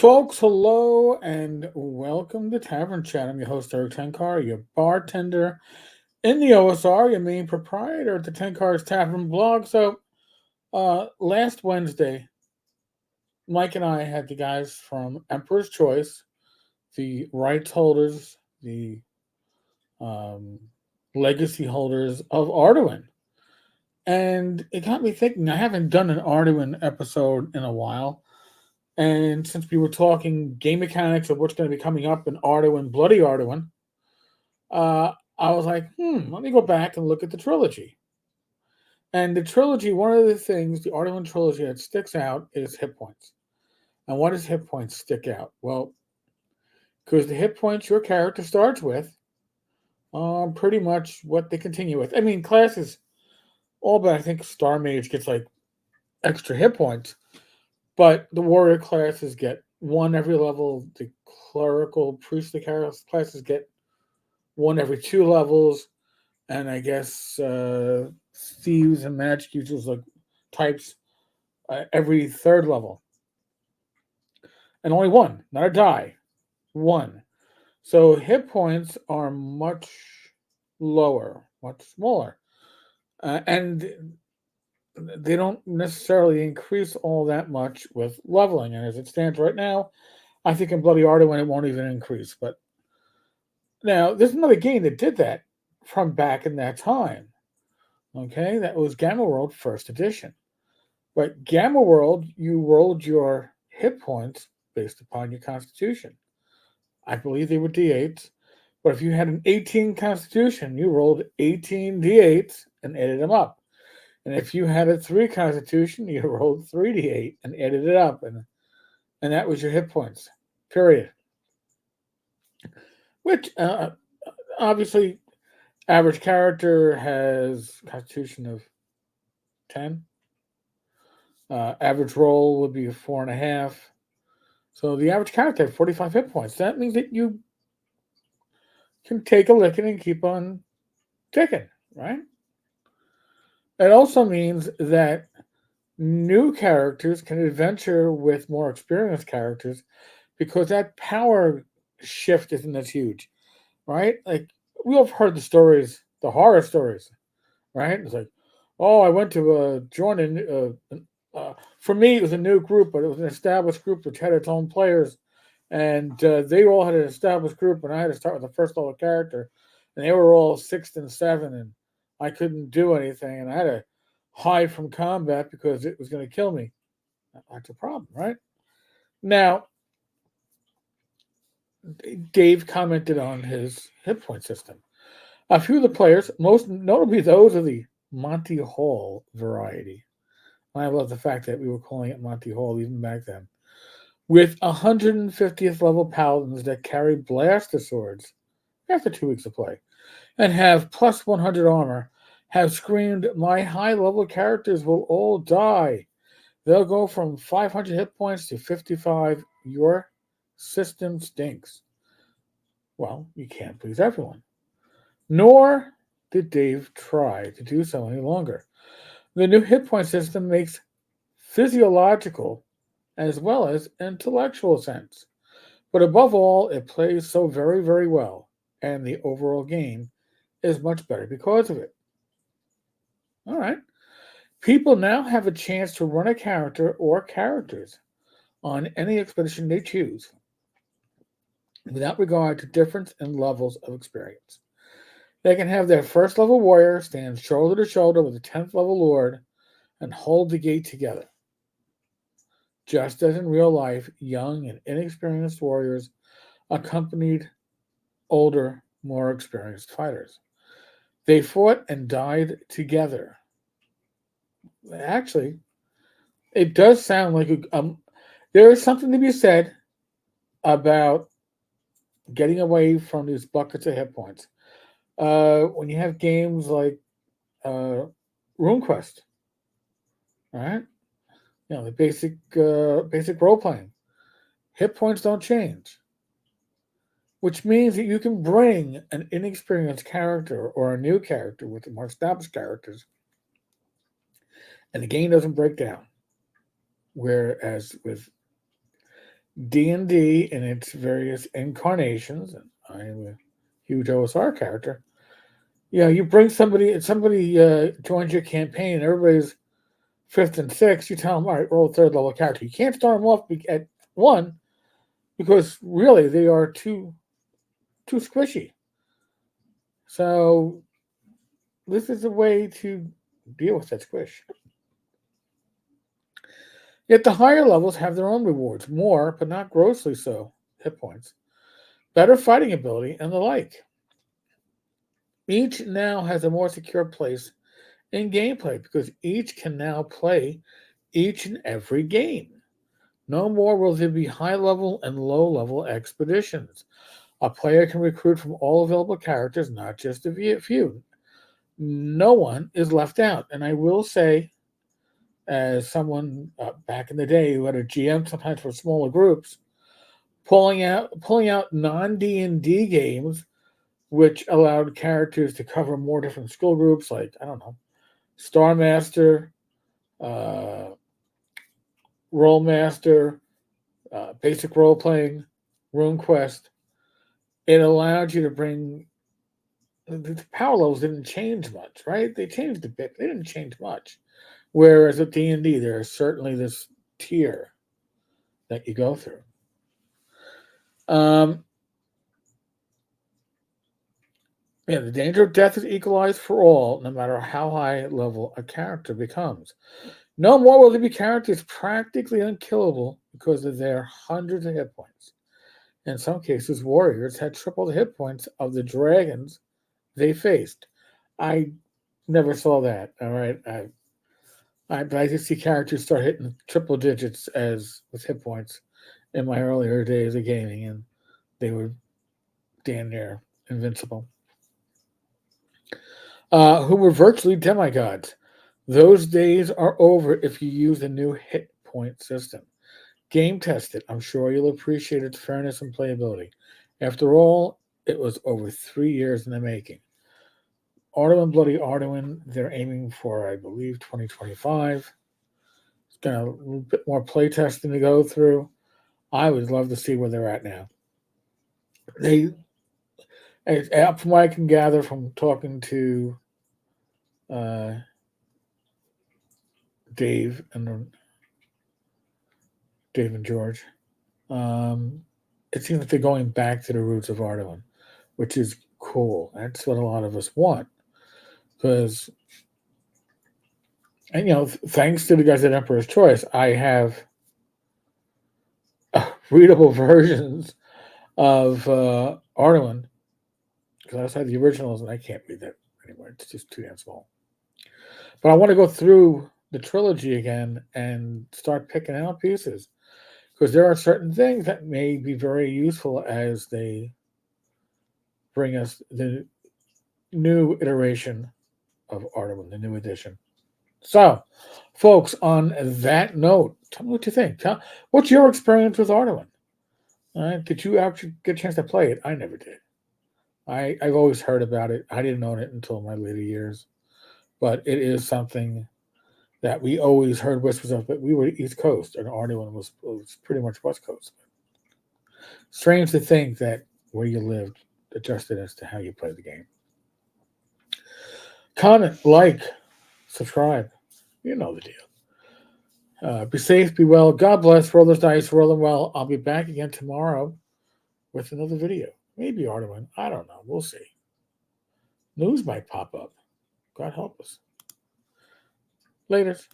Folks, hello and welcome to Tavern Chat. I'm your host, Eric Tenkar, your bartender in the OSR, your main proprietor at the Tenkar's Tavern blog. Last Wednesday, Mike and I had the guys from Emperor's Choice, the rights holders, the um, legacy holders of Arduin. And it got me thinking, I haven't done an Arduin episode in a while. And since we were talking game mechanics of what's going to be coming up in Arduin, Bloody Arduin, I was like, let me go back and look at the trilogy. And the trilogy, one of the things, the Arduin trilogy that sticks out is hit points. And what does hit points stick out? Well, because the hit points your character starts with are pretty much what they continue with. I mean, classes, all but I think Star Mage gets like extra hit points, but the warrior classes get one every level. The clerical priestly classes get one every 2 levels, and I guess thieves and magic users like types every 3rd level, and only one, not a die, one. So hit points are much lower, much smaller, and they don't necessarily increase all that much with leveling. And as it stands right now, I think in Bloody Arduin it won't even increase. But now there's another game that did that from back in that time. Okay, that was Gamma World First Edition. But Gamma World, you rolled your hit points based upon your constitution. I believe they were d8s. But if you had an 18 constitution, you rolled 18 d8s and added them up. And if you had a 3 constitution, you rolled 3d8 and added it up. And that was your hit points, period. Which, obviously, average character has constitution of 10. Average roll would be a 4.5. So the average character has 45 hit points. That means that you can take a licking and keep on ticking, right? It also means that new characters can adventure with more experienced characters because that power shift isn't as huge, right? Like, we all have heard the stories, the horror stories, right? It's like, oh, I went to join for me, it was a new group, but it was an established group which had its own players, and they all had an established group, and I had to start with the first level character, and they were all 6th and 7, and I couldn't do anything, and I had to hide from combat because it was going to kill me. That's a problem, right? Now, Dave commented on his hit point system. A few of the players, most notably those of the Monty Hall variety. I love the fact that we were calling it Monty Hall even back then. With 150th level paladins that carry blaster swords after 2 weeks of play and have plus 100 armor, have screamed, "My high level characters will all die. They'll go from 500 hit points to 55. Your system stinks." Well, you can't please everyone. Nor did Dave try to do so any longer. The new hit point system makes physiological as well as intellectual sense. But above all, it plays so very, very well, and the overall game is much better because of it. All right. People now have a chance to run a character or characters on any expedition they choose without regard to difference in levels of experience. They can have their first level warrior stand shoulder to shoulder with a 10th level lord and hold the gate together. Just as in real life, young and inexperienced warriors accompanied older, more experienced fighters. They fought and died together. Actually, it does sound like there is something to be said about getting away from these buckets of hit points. When you have games like RuneQuest, right? You know, the basic role playing. Hit points don't change, which means that you can bring an inexperienced character or a new character with the more established characters, and the game doesn't break down. Whereas with D&D in its various incarnations, and I am a huge OSR character. You bring somebody joins your campaign, and everybody's fifth and sixth. You tell them, all right, roll a third level character. You can't start them off at one because really they are too squishy. So this is a way to deal with that squish. Yet the higher levels have their own rewards, more, but not grossly so, hit points, better fighting ability, and the like. Each now has a more secure place in gameplay because each can now play each and every game. No more will there be high level and low level expeditions. A player can recruit from all available characters, not just a few. No one is left out. And I will say, as someone back in the day who had a GM sometimes for smaller groups, pulling out non-D&D games, which allowed characters to cover more different skill groups, like I don't know, Star Master, uh, Roll Master, basic role playing, Rune Quest. It allowed you to bring the power levels didn't change much, right? They changed a bit. They didn't change much. Whereas at D&D, there is certainly this tier that you go through. The danger of death is equalized for all, no matter how high level a character becomes. No more will there be characters practically unkillable because of their hundreds of hit points. In some cases, warriors had triple the hit points of the dragons they faced. I never saw that. All right, but I did see characters start hitting triple digits as with hit points in my earlier days of gaming, and they were damn near invincible. Who were virtually demigods. Those days are over if you use the new hit point system. Game test it. I'm sure you'll appreciate its fairness and playability. After all, it was over 3 years in the making. Arduin Bloody Arduin, they're aiming for, I believe, 2025. It's got a little bit more playtesting to go through. I would love to see where they're at now. From what I can gather from talking to Dave and George, it seems like they're going back to the roots of Arduin, which is cool. That's what a lot of us want. Because, and thanks to the guys at Emperor's Choice, I have readable versions of Arduin because I just had the originals and I can't read that anymore. It's just too damn small. But I want to go through the trilogy again and start picking out pieces because there are certain things that may be very useful as they bring us the new iteration of Arduin, the new edition. So, folks, on that note, tell me what you think. What's your experience with Arduin? Did you actually get a chance to play it? I never did. I've always heard about it. I didn't own it until my later years. But it is something that we always heard whispers of, but we were East Coast, and Arduin was pretty much West Coast. Strange to think that where you lived adjusted as to how you play the game. Comment, like, subscribe. You know the deal. Be safe, be well. God bless. Roll those dice, roll them well. I'll be back again tomorrow with another video. Maybe Arduin. I don't know. We'll see. News might pop up. God help us. Laters.